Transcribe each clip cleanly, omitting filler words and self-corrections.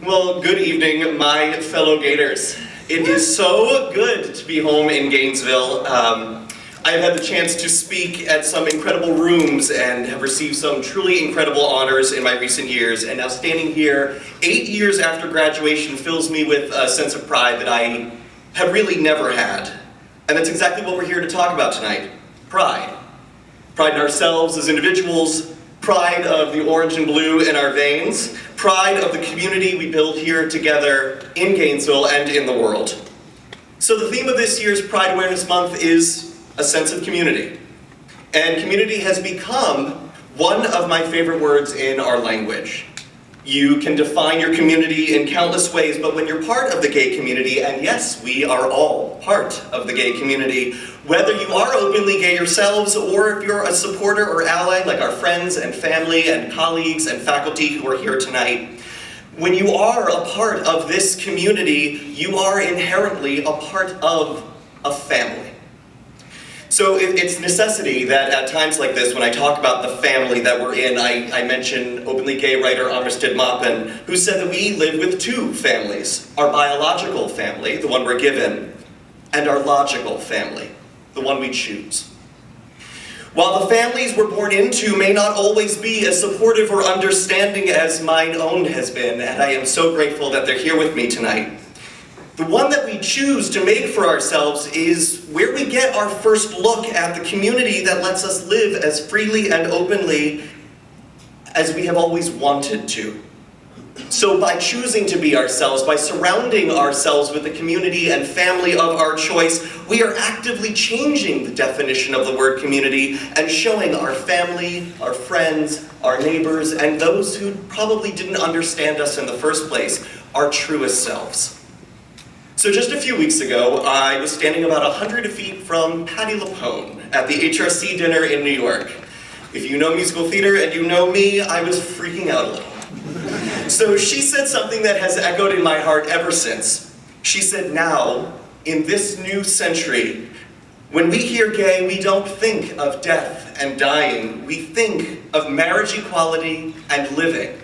Well, good evening, my fellow Gators. It is so good to be home in Gainesville. I have had the chance to speak at some incredible rooms and have received some truly incredible honors in my recent years, and now standing here 8 years after graduation fills me with a sense of pride that I have really never had. And that's exactly what we're here to talk about tonight. Pride. Pride in ourselves as individuals, pride of the orange and blue in our veins, pride of the community we build here together in Gainesville and in the world. So the theme of this year's Pride Awareness Month is a sense of community. And community has become one of my favorite words in our language. You can define your community in countless ways, but when you're part of the gay community, and yes, we are all part of the gay community, whether you are openly gay yourselves or if you're a supporter or ally like our friends and family and colleagues and faculty who are here tonight, when you are a part of this community, you are inherently a part of a family. So it's necessity that at times like this, when I talk about the family that we're in, I mention openly gay writer Armistead Maupin, who said that we live with two families, our biological family, the one we're given, and our logical family, the one we choose. While the families we're born into may not always be as supportive or understanding as mine own has been, and I am so grateful that they're here with me tonight, the one that we choose to make for ourselves is where we get our first look at the community that lets us live as freely and openly as we have always wanted to. So by choosing to be ourselves, by surrounding ourselves with the community and family of our choice, we are actively changing the definition of the word community and showing our family, our friends, our neighbors, and those who probably didn't understand us in the first place, our truest selves. So just a few weeks ago, I was standing about 100 feet from Patti LuPone at the HRC dinner in New York. If you know musical theater and you know me, I was freaking out a little. So she said something that has echoed in my heart ever since. She said, now, in this new century, when we hear gay, we don't think of death and dying. We think of marriage equality and living.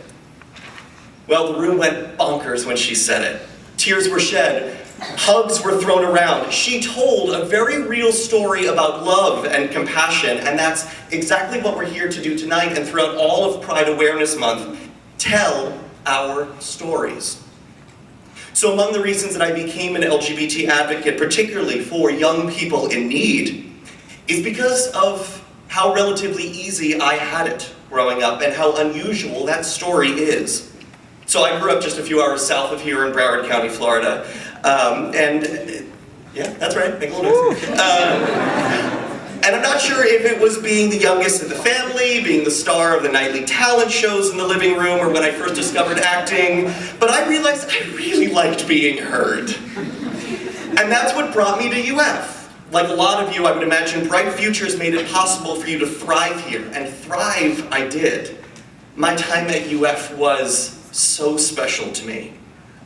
Well, the room went bonkers when she said it. Tears were shed. Hugs were thrown around. She told a very real story about love and compassion, and that's exactly what we're here to do tonight and throughout all of Pride Awareness Month. Tell our stories. So among the reasons that I became an LGBT advocate, particularly for young people in need, is because of how relatively easy I had it growing up and how unusual that story is. So I grew up just a few hours south of here in Broward County, Florida. Yeah, that's right, make a little noise. And I'm not sure if it was being the youngest in the family, being the star of the nightly talent shows in the living room, or when I first discovered acting, but I realized I really liked being heard. And that's what brought me to UF. Like a lot of you, I would imagine bright futures made it possible for you to thrive here, and thrive I did. My time at UF was so special to me.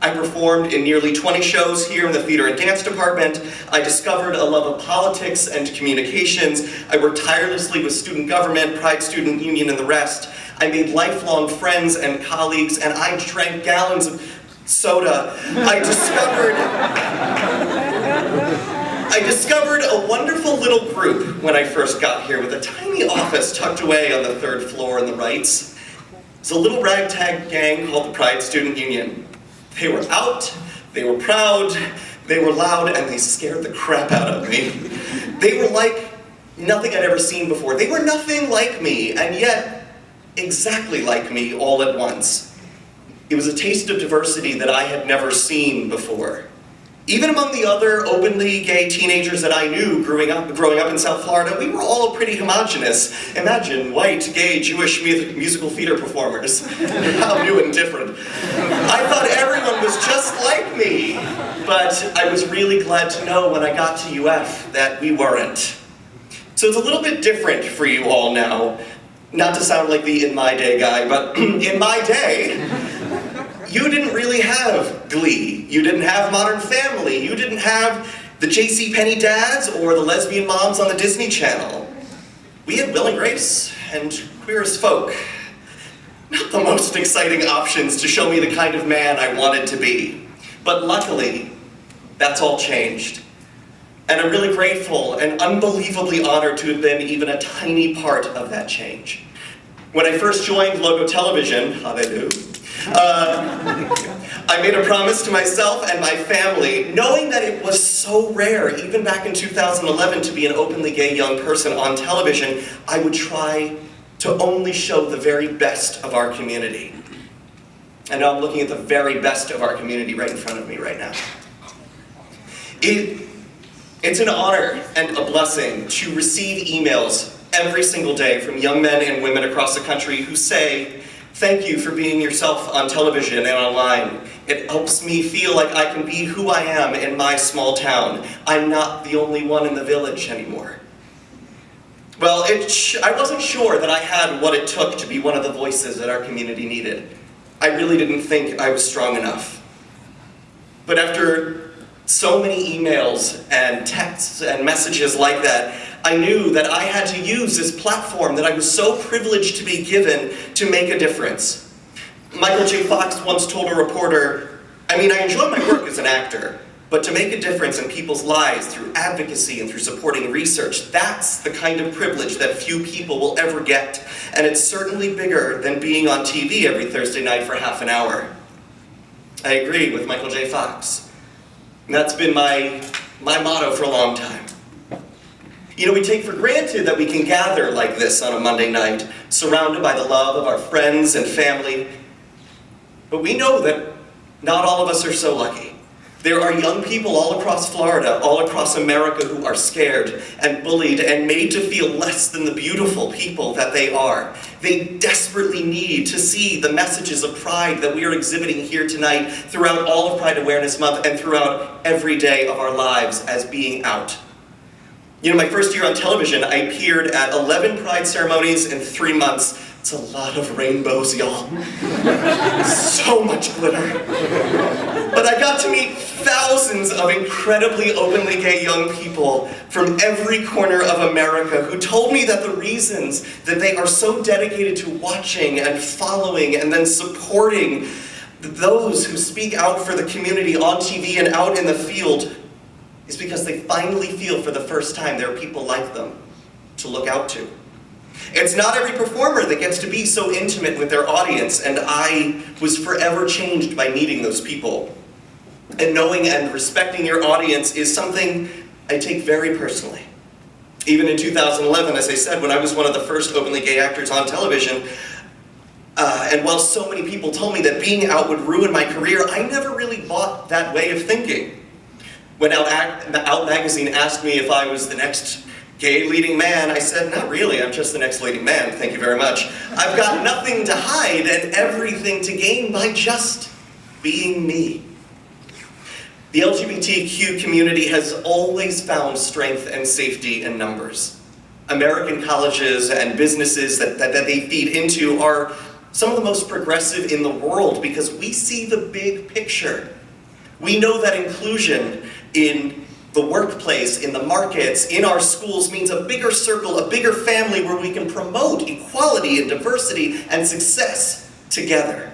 I performed in nearly 20 shows here in the theater and dance department. I discovered a love of politics and communications. I worked tirelessly with student government, Pride Student Union, and the rest. I made lifelong friends and colleagues, and I drank gallons of soda. I discovered a wonderful little group when I first got here with a tiny office tucked away on the third floor in the Wrights. It's a little ragtag gang called the Pride Student Union. They were out, they were proud, they were loud, and they scared the crap out of me. They were like nothing I'd ever seen before. They were nothing like me, and yet exactly like me all at once. It was a taste of diversity that I had never seen before. Even among the other openly gay teenagers that I knew growing up in South Florida, we were all pretty homogenous. Imagine white, gay, Jewish musical theater performers. How new and different. I thought everyone was just like me, but I was really glad to know when I got to UF that we weren't. So it's a little bit different for you all now. Not to sound like the in my day guy, but in my day, you didn't really have Glee, you didn't have Modern Family, you didn't have the JCPenney dads or the lesbian moms on the Disney Channel. We had Will and Grace and Queer as Folk. not the most exciting options to show me the kind of man I wanted to be. But luckily, that's all changed. And I'm really grateful and unbelievably honored to have been even a tiny part of that change. When I first joined Logo Television, hallelujah, I made a promise to myself and my family, knowing that it was so rare, even back in 2011, to be an openly gay young person on television, I would try to only show the very best of our community. And now I'm looking at the very best of our community right in front of me right now. It's an honor and a blessing to receive emails every single day from young men and women across the country who say, "Thank you for being yourself on television and online. It helps me feel like I can be who I am in my small town. I'm not the only one in the village anymore." Well, I wasn't sure that I had what it took to be one of the voices that our community needed. I really didn't think I was strong enough. But after so many emails and texts and messages like that, I knew that I had to use this platform that I was so privileged to be given to make a difference. Michael J. Fox once told a reporter, "I enjoy my work as an actor, but to make a difference in people's lives through advocacy and through supporting research, that's the kind of privilege that few people will ever get. And it's certainly bigger than being on TV every Thursday night for half an hour." I agree with Michael J. Fox. And that's been my motto for a long time. We take for granted that we can gather like this on a Monday night, surrounded by the love of our friends and family. But we know that not all of us are so lucky. There are young people all across Florida, all across America, who are scared and bullied and made to feel less than the beautiful people that they are. They desperately need to see the messages of pride that we are exhibiting here tonight throughout all of Pride Awareness Month and throughout every day of our lives as being out. My first year on television, I appeared at 11 Pride ceremonies in 3 months. It's a lot of rainbows, y'all. So much glitter. But I got to meet thousands of incredibly openly gay young people from every corner of America who told me that the reasons that they are so dedicated to watching and following and then supporting those who speak out for the community on TV and out in the field is because they finally feel for the first time there are people like them to look out to. It's not every performer that gets to be so intimate with their audience, and I was forever changed by meeting those people. And knowing and respecting your audience is something I take very personally. Even in 2011, as I said, when I was one of the first openly gay actors on television, and while so many people told me that being out would ruin my career, I never really bought that way of thinking. When Out Magazine asked me if I was the next gay leading man, I said, "Not really, I'm just the next leading man, thank you very much. I've got nothing to hide and everything to gain by just being me." The LGBTQ community has always found strength and safety in numbers. American colleges and businesses that they feed into are some of the most progressive in the world because we see the big picture. We know that inclusion in the workplace, in the markets, in our schools means a bigger circle, a bigger family where we can promote equality and diversity and success together.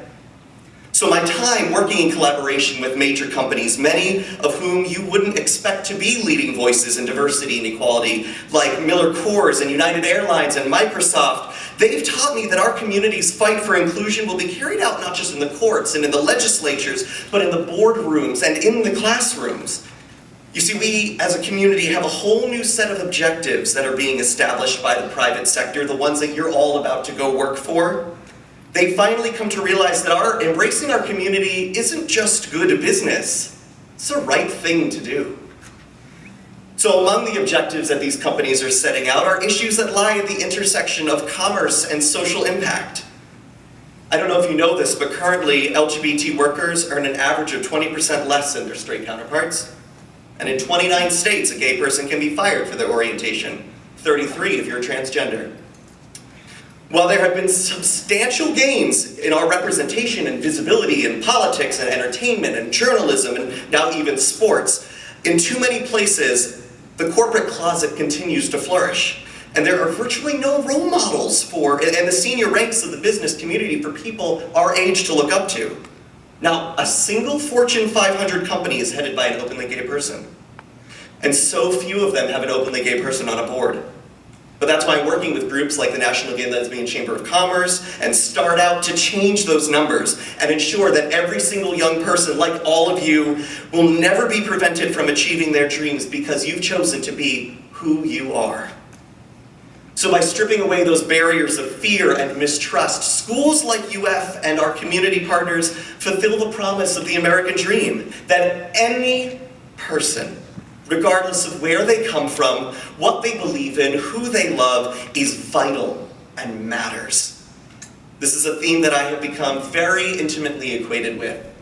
So my time working in collaboration with major companies, many of whom you wouldn't expect to be leading voices in diversity and equality, like Miller Coors and United Airlines and Microsoft, they've taught me that our community's fight for inclusion will be carried out not just in the courts and in the legislatures, but in the boardrooms and in the classrooms. You see, we as a community have a whole new set of objectives that are being established by the private sector, the ones that you're all about to go work for. They finally come to realize that embracing our community isn't just good business, it's the right thing to do. So among the objectives that these companies are setting out are issues that lie at the intersection of commerce and social impact. I don't know if you know this, but currently LGBT workers earn an average of 20% less than their straight counterparts. And in 29 states, a gay person can be fired for their orientation, 33 if you're transgender. While there have been substantial gains in our representation and visibility in politics and entertainment and journalism and now even sports, in too many places, the corporate closet continues to flourish. And there are virtually no role models in the senior ranks of the business community for people our age to look up to. Now, a single Fortune 500 company is headed by an openly gay person. And so few of them have an openly gay person on a board. But that's why I'm working with groups like the National Gay Lesbian Chamber of Commerce and Start Out to change those numbers and ensure that every single young person, like all of you, will never be prevented from achieving their dreams because you've chosen to be who you are. So by stripping away those barriers of fear and mistrust, schools like UF and our community partners fulfill the promise of the American dream that any person, regardless of where they come from, what they believe in, who they love, is vital and matters. This is a theme that I have become very intimately acquainted with.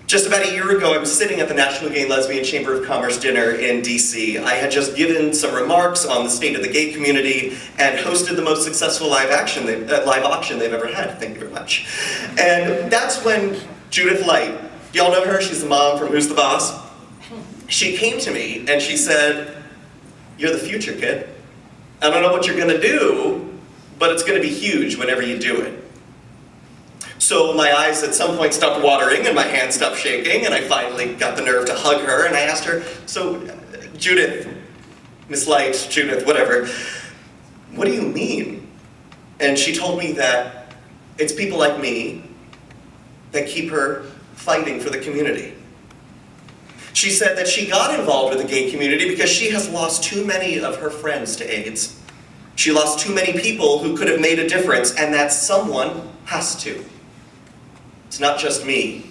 Just about a year ago, I was sitting at the National Gay and Lesbian Chamber of Commerce dinner in DC. I had just given some remarks on the state of the gay community and hosted the most successful live auction they've ever had. Thank you very much. And that's when Judith Light, y'all know her? She's the mom from Who's the Boss? She came to me and she said, "You're the future, kid. I don't know what you're gonna do, but it's gonna be huge whenever you do it." So my eyes at some point stopped watering and my hands stopped shaking, and I finally got the nerve to hug her, and I asked her, "So, Judith, Miss Light, Judith, whatever, what do you mean?" And she told me that it's people like me that keep her fighting for the community. She said that she got involved with the gay community because she has lost too many of her friends to AIDS. She lost too many people who could have made a difference, and that someone has to. It's not just me,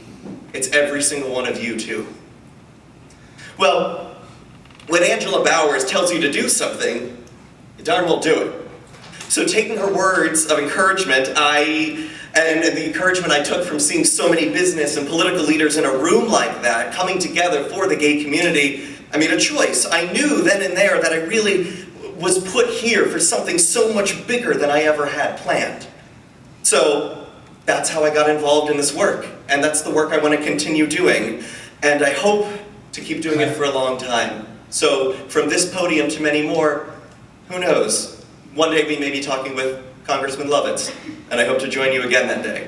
it's every single one of you too. Well, when Angela Bowers tells you to do something, you darn well do it. So taking her words of encouragement, and the encouragement I took from seeing so many business and political leaders in a room like that, coming together for the gay community, I made a choice. I knew then and there that I really was put here for something so much bigger than I ever had planned. So that's how I got involved in this work, and that's the work I want to continue doing, and I hope to keep doing it for a long time. So from this podium to many more, who knows? One day we may be talking with Congressman Lovitz, and I hope to join you again that day.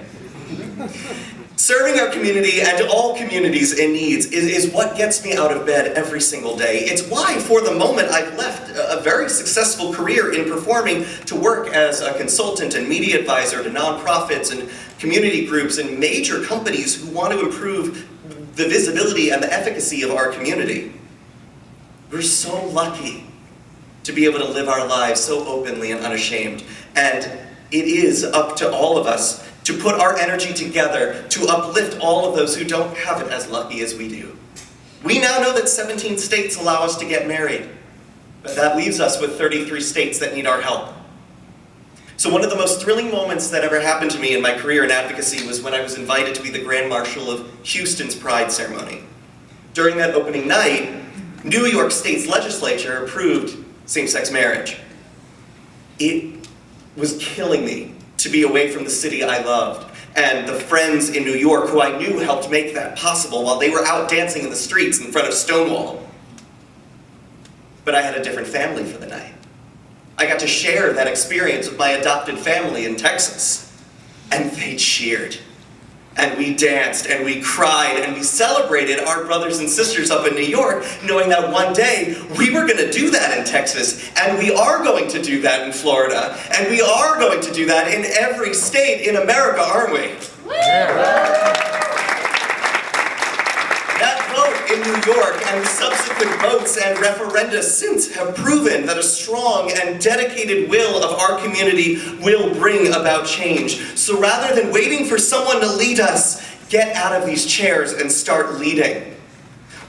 Serving our community and all communities in need is what gets me out of bed every single day. It's why, for the moment, I've left a very successful career in performing to work as a consultant and media advisor to nonprofits and community groups and major companies who want to improve the visibility and the efficacy of our community. We're so lucky to be able to live our lives so openly and unashamed. And it is up to all of us to put our energy together to uplift all of those who don't have it as lucky as we do. We now know that 17 states allow us to get married, but that leaves us with 33 states that need our help. So one of the most thrilling moments that ever happened to me in my career in advocacy was when I was invited to be the Grand Marshal of Houston's Pride ceremony. During that opening night, New York State's legislature approved same-sex marriage. It was killing me to be away from the city I loved, and the friends in New York who I knew helped make that possible while they were out dancing in the streets in front of Stonewall. But I had a different family for the night. I got to share that experience with my adopted family in Texas, and they cheered. And we danced, and we cried, and we celebrated our brothers and sisters up in New York, knowing that one day we were going to do that in Texas, and we are going to do that in Florida, and we are going to do that in every state in America, aren't we? That vote in New York and subsequent votes and referenda since have proven that a strong and dedicated will of our community will bring about change. So rather than waiting for someone to lead us, get out of these chairs and start leading.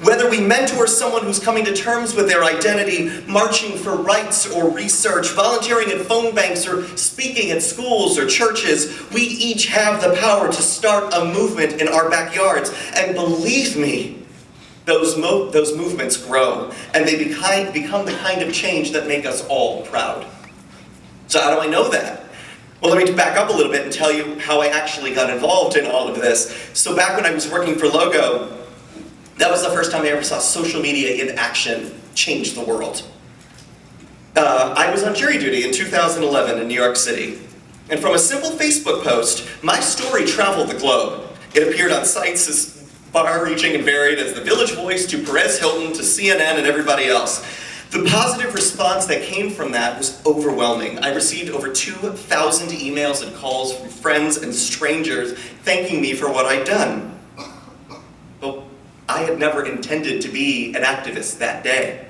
Whether we mentor someone who's coming to terms with their identity, marching for rights or research, volunteering at phone banks, or speaking at schools or churches, we each have the power to start a movement in our backyards. And believe me, those movements grow, and they become the kind of change that make us all proud. So how do I know that? Well, let me back up a little bit and tell you how I actually got involved in all of this. So back when I was working for Logo, that was the first time I ever saw social media in action change the world. I was on jury duty in 2011 in New York City. And from a simple Facebook post, my story traveled the globe. It appeared on sites as far-reaching and varied as the Village Voice to Perez Hilton to CNN and everybody else. The positive response that came from that was overwhelming. I received over 2,000 emails and calls from friends and strangers thanking me for what I'd done. But I had never intended to be an activist that day.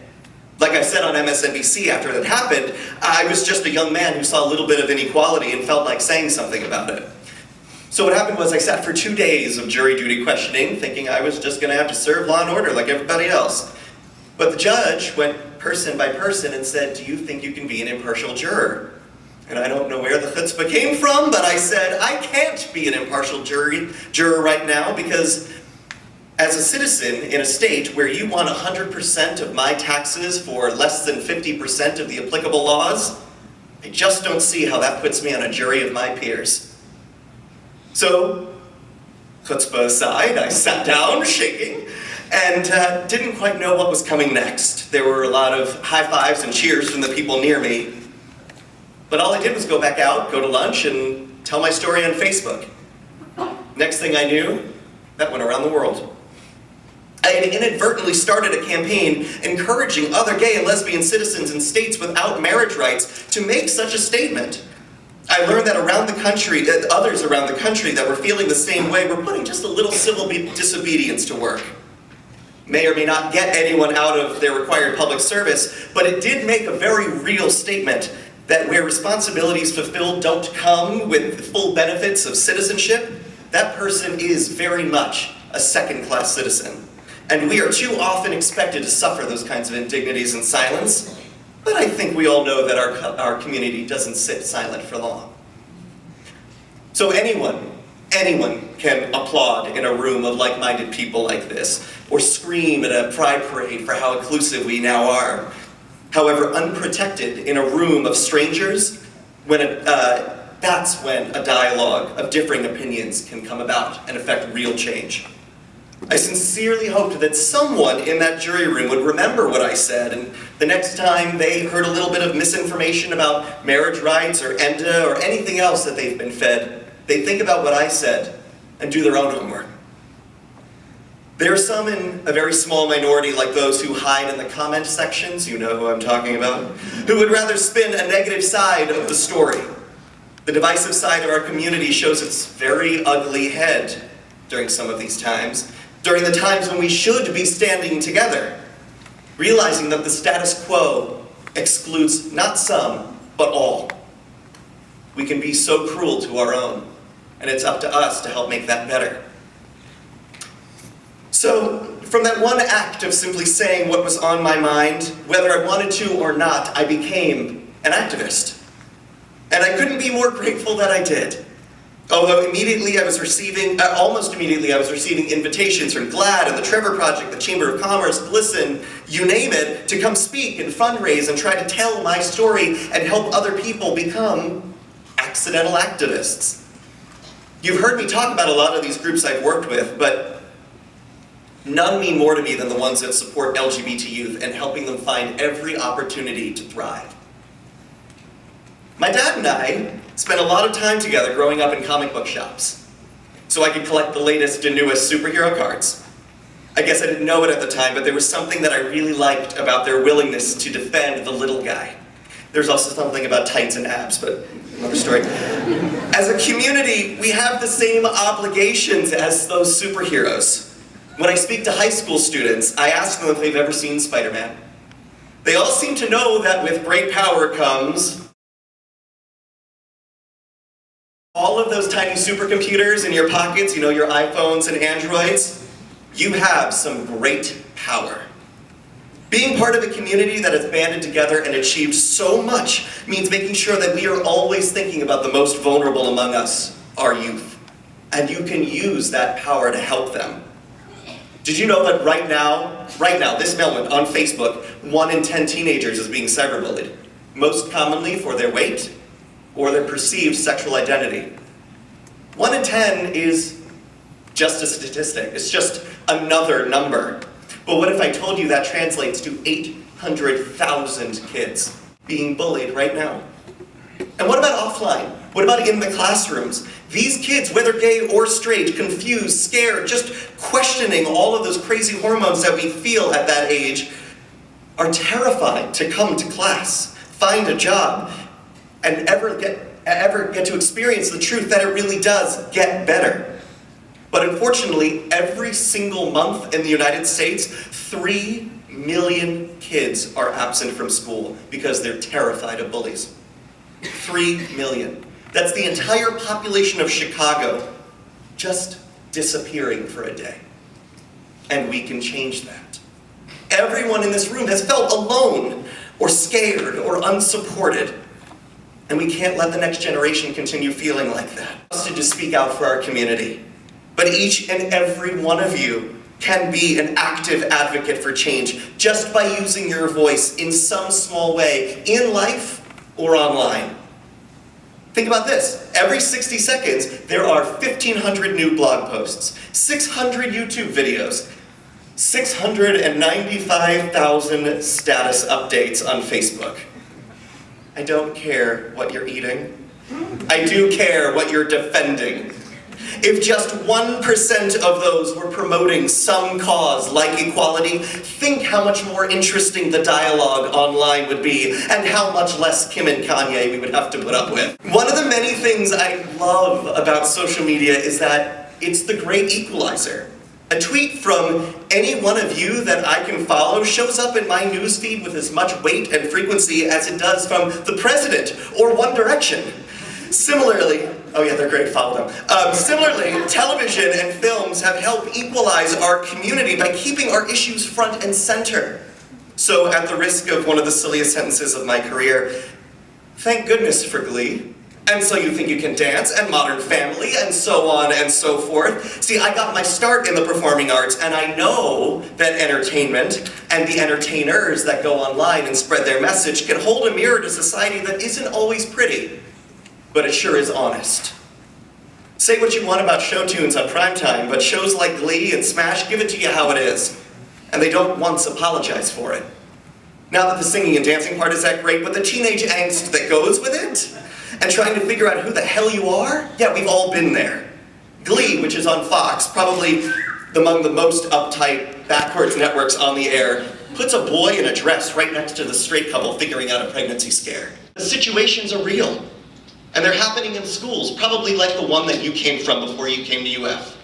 Like I said on MSNBC after that happened, I was just a young man who saw a little bit of inequality and felt like saying something about it. So what happened was I sat for 2 days of jury duty questioning, thinking I was just gonna have to serve law and order like everybody else. But the judge went person by person and said, "Do you think you can be an impartial juror?" And I don't know where the chutzpah came from, but I said, I can't be an impartial juror right now because as a citizen in a state where you want 100% of my taxes for less than 50% of the applicable laws, I just don't see how that puts me on a jury of my peers. So, chutzpah aside, I sat down, shaking, and didn't quite know what was coming next. There were a lot of high fives and cheers from the people near me. But all I did was go back out, go to lunch, and tell my story on Facebook. Next thing I knew, that went around the world. I had inadvertently started a campaign encouraging other gay and lesbian citizens in states without marriage rights to make such a statement. I learned that around the country, others around the country that were feeling the same way were putting just a little civil disobedience to work. May or may not get anyone out of their required public service, but it did make a very real statement that where responsibilities fulfilled don't come with the full benefits of citizenship, that person is very much a second-class citizen. And we are too often expected to suffer those kinds of indignities in silence, but I think we all know that our community doesn't sit silent for long. So anyone can applaud in a room of like-minded people like this, or scream at a pride parade for how inclusive we now are. However, unprotected in a room of strangers, that's when a dialogue of differing opinions can come about and affect real change. I sincerely hoped that someone in that jury room would remember what I said, and the next time they heard a little bit of misinformation about marriage rights or ENDA or anything else that they've been fed, they'd think about what I said and do their own homework. There are some in a very small minority, like those who hide in the comment sections, you know who I'm talking about, who would rather spin a negative side of the story. The divisive side of our community shows its very ugly head during some of these times, during the times when we should be standing together, realizing that the status quo excludes not some, but all. We can be so cruel to our own, and it's up to us to help make that better. So, from that one act of simply saying what was on my mind, whether I wanted to or not, I became an activist. And I couldn't be more grateful that I did. Although almost immediately I was receiving invitations from GLAAD and the Trevor Project, the Chamber of Commerce, GLSEN, you name it, to come speak and fundraise and try to tell my story and help other people become accidental activists. You've heard me talk about a lot of these groups I've worked with, but none mean more to me than the ones that support LGBT youth and helping them find every opportunity to thrive. My dad and I spent a lot of time together growing up in comic book shops, so I could collect the latest and newest superhero cards. I guess I didn't know it at the time, but there was something that I really liked about their willingness to defend the little guy. There's also something about tights and abs, but another story. As a community, we have the same obligations as those superheroes. When I speak to high school students, I ask them if they've ever seen Spider-Man. They all seem to know that with great power comes all of those tiny supercomputers in your pockets, you know, your iPhones and Androids. You have some great power. Being part of a community that has banded together and achieved so much means making sure that we are always thinking about the most vulnerable among us, our youth. And you can use that power to help them. Did you know that right now, this moment on Facebook, 1 in 10 teenagers is being cyberbullied, most commonly for their weight or their perceived sexual identity. 1 in 10 is just a statistic. It's just another number. But what if I told you that translates to 800,000 kids? being bullied right now. And what about offline? What about in the classrooms? These kids, whether gay or straight, confused, scared, just questioning all of those crazy hormones that we feel at that age, are terrified to come to class, find a job, and ever get to experience the truth that it really does get better. But unfortunately, every single month in the United States, 3 million kids are absent from school because they're terrified of bullies. 3 million. That's the entire population of Chicago just disappearing for a day. And we can change that. Everyone in this room has felt alone or scared or unsupported. And we can't let the next generation continue feeling like that. Us to just speak out for our community. But each and every one of you can be an active advocate for change just by using your voice in some small way, in life or online. Think about this. Every 60 seconds, there are 1,500 new blog posts, 600 YouTube videos, 695,000 status updates on Facebook. I don't care what you're eating. I do care what you're defending. If just 1% of those were promoting some cause like equality, think how much more interesting the dialogue online would be and how much less Kim and Kanye we would have to put up with. One of the many things I love about social media is that it's the great equalizer. A tweet from any one of you that I can follow shows up in my newsfeed with as much weight and frequency as it does from the president or One Direction. Similarly, oh yeah, they're great, follow them. Similarly, television and films have helped equalize our community by keeping our issues front and center. So at the risk of one of the silliest sentences of my career, thank goodness for Glee. And So You Think You Can Dance, and Modern Family, and so on and so forth. See, I got my start in the performing arts, and I know that entertainment and the entertainers that go online and spread their message can hold a mirror to society that isn't always pretty, but it sure is honest. Say what you want about show tunes on primetime, but shows like Glee and Smash give it to you how it is, and they don't once apologize for it. Not that the singing and dancing part is that great, but the teenage angst that goes with it, and trying to figure out who the hell you are? Yeah, we've all been there. Glee, which is on Fox, probably among the most uptight, backwards networks on the air, puts a boy in a dress right next to the straight couple figuring out a pregnancy scare. The situations are real, and they're happening in schools, probably like the one that you came from before you came to UF.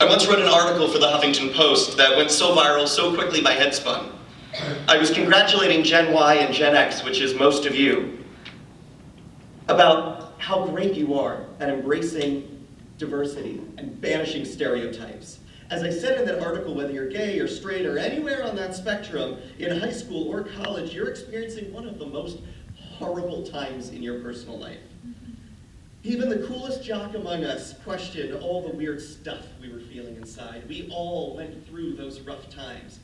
I once wrote an article for the Huffington Post that went so viral so quickly my head spun. I was congratulating Gen Y and Gen X, which is most of you, about how great you are at embracing diversity and banishing stereotypes. As I said in that article, whether you're gay or straight or anywhere on that spectrum, in high school or college, you're experiencing one of the most horrible times in your personal life. Even the coolest jock among us questioned all the weird stuff we were feeling inside. We all went through those rough times.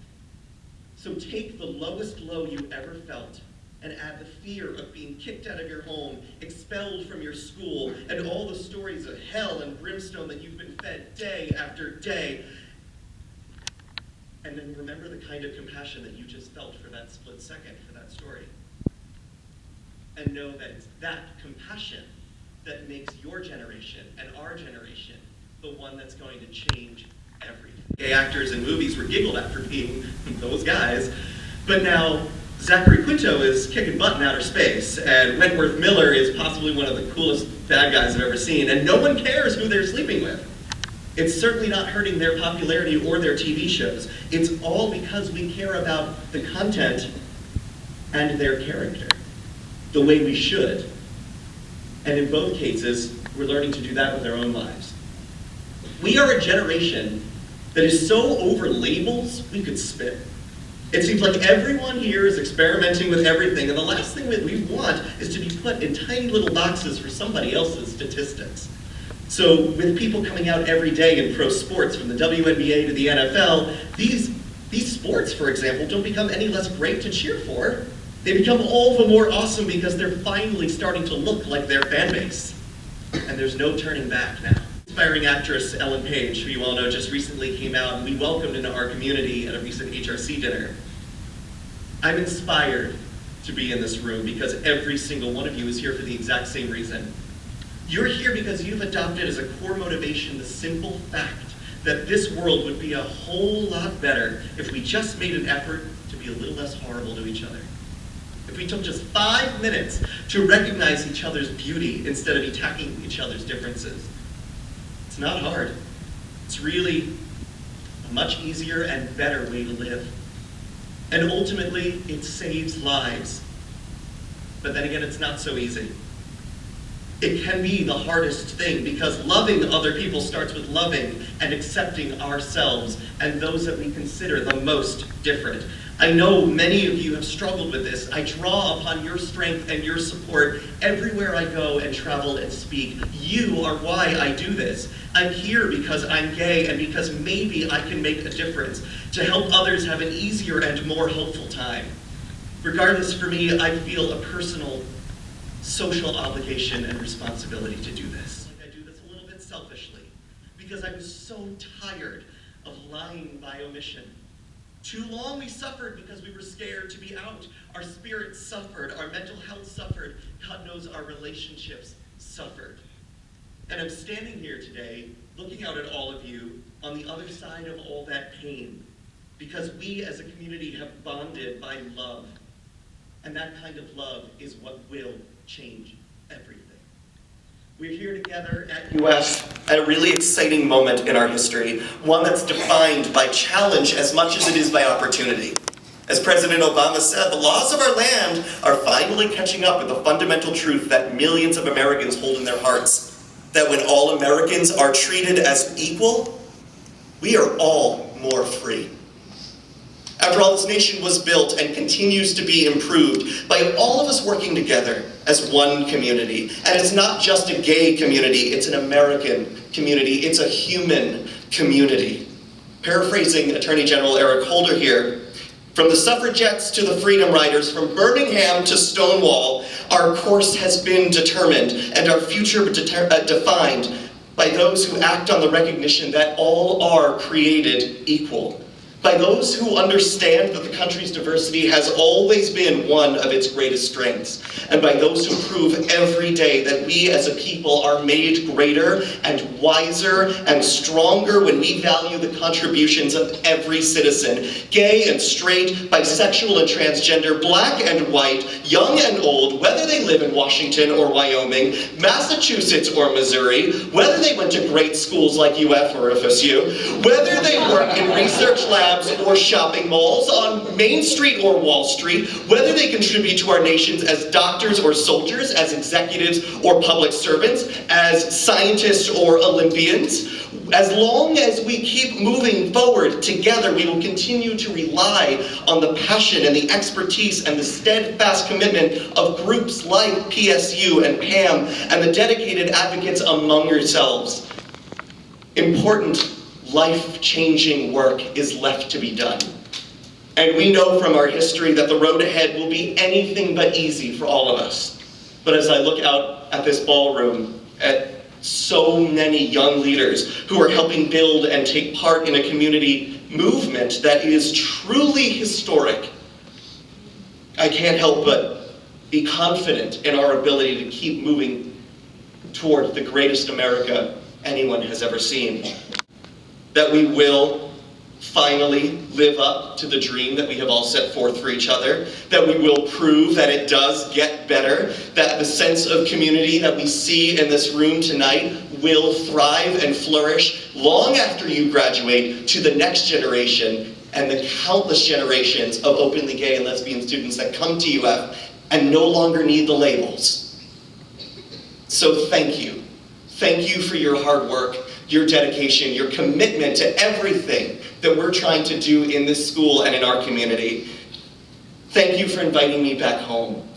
So take the lowest low you ever felt and add the fear of being kicked out of your home, expelled from your school, and all the stories of hell and brimstone that you've been fed day after day. And then remember the kind of compassion that you just felt for that split second for that story. And know that it's that compassion that makes your generation and our generation the one that's going to change everything. Gay actors in movies were giggled at for being those guys, but now Zachary Quinto is kicking butt in outer space, and Wentworth Miller is possibly one of the coolest bad guys I've ever seen, and no one cares who they're sleeping with. It's certainly not hurting their popularity or their TV shows. It's all because we care about the content and their character, the way we should. And in both cases, we're learning to do that with our own lives. We are a generation that is so over labels we could spit. It seems like everyone here is experimenting with everything, and the last thing that we want is to be put in tiny little boxes for somebody else's statistics. So with people coming out every day in pro sports, from the WNBA to the NFL, these sports, for example, don't become any less great to cheer for. They become all the more awesome because they're finally starting to look like their fan base. And there's no turning back now. Inspiring actress Ellen Page, who you all know just recently came out and we welcomed into our community at a recent HRC dinner. I'm inspired to be in this room because every single one of you is here for the exact same reason. You're here because you've adopted as a core motivation the simple fact that this world would be a whole lot better if we just made an effort to be a little less horrible to each other. If we took just 5 minutes to recognize each other's beauty instead of attacking each other's differences. It's not hard. It's really a much easier and better way to live. And ultimately, it saves lives. But then again, it's not so easy. It can be the hardest thing because loving other people starts with loving and accepting ourselves and those that we consider the most different. I know many of you have struggled with this. I draw upon your strength and your support everywhere I go and travel and speak. You are why I do this. I'm here because I'm gay and because maybe I can make a difference to help others have an easier and more hopeful time. Regardless, for me, I feel a personal social obligation and responsibility to do this. I do this a little bit selfishly because I was so tired of lying by omission. Too long we suffered because we were scared to be out. Our spirits suffered, our mental health suffered, God knows our relationships suffered. And I'm standing here today looking out at all of you on the other side of all that pain because we as a community have bonded by love. And that kind of love is what will change everything. We're here together at UF at a really exciting moment in our history, one that's defined by challenge as much as it is by opportunity. As President Obama said, the laws of our land are finally catching up with the fundamental truth that millions of Americans hold in their hearts, that when all Americans are treated as equal, we are all more free. After all, this nation was built and continues to be improved by all of us working together as one community. And it's not just a gay community, it's an American community, it's a human community. Paraphrasing Attorney General Eric Holder here, from the suffragettes to the Freedom Riders, from Birmingham to Stonewall, our course has been determined and our future defined by those who act on the recognition that all are created equal. By those who understand that the country's diversity has always been one of its greatest strengths, and by those who prove every day that we as a people are made greater and wiser and stronger when we value the contributions of every citizen, gay and straight, bisexual and transgender, black and white, young and old, whether they live in Washington or Wyoming, Massachusetts or Missouri, whether they went to great schools like UF or FSU, whether they work in research labs or shopping malls, on Main Street or Wall Street, whether they contribute to our nations as doctors or soldiers, as executives or public servants, as scientists or Olympians. As long as we keep moving forward together, we will continue to rely on the passion and the expertise and the steadfast commitment of groups like PSU and PAM and the dedicated advocates among yourselves. Important life-changing work is left to be done. And we know from our history that the road ahead will be anything but easy for all of us. But as I look out at this ballroom, at so many young leaders who are helping build and take part in a community movement that is truly historic, I can't help but be confident in our ability to keep moving toward the greatest America anyone has ever seen. That we will finally live up to the dream that we have all set forth for each other, that we will prove that it does get better, that the sense of community that we see in this room tonight will thrive and flourish long after you graduate to the next generation and the countless generations of openly gay and lesbian students that come to UF and no longer need the labels. So thank you. Thank you for your hard work, your dedication, your commitment to everything that we're trying to do in this school and in our community. Thank you for inviting me back home.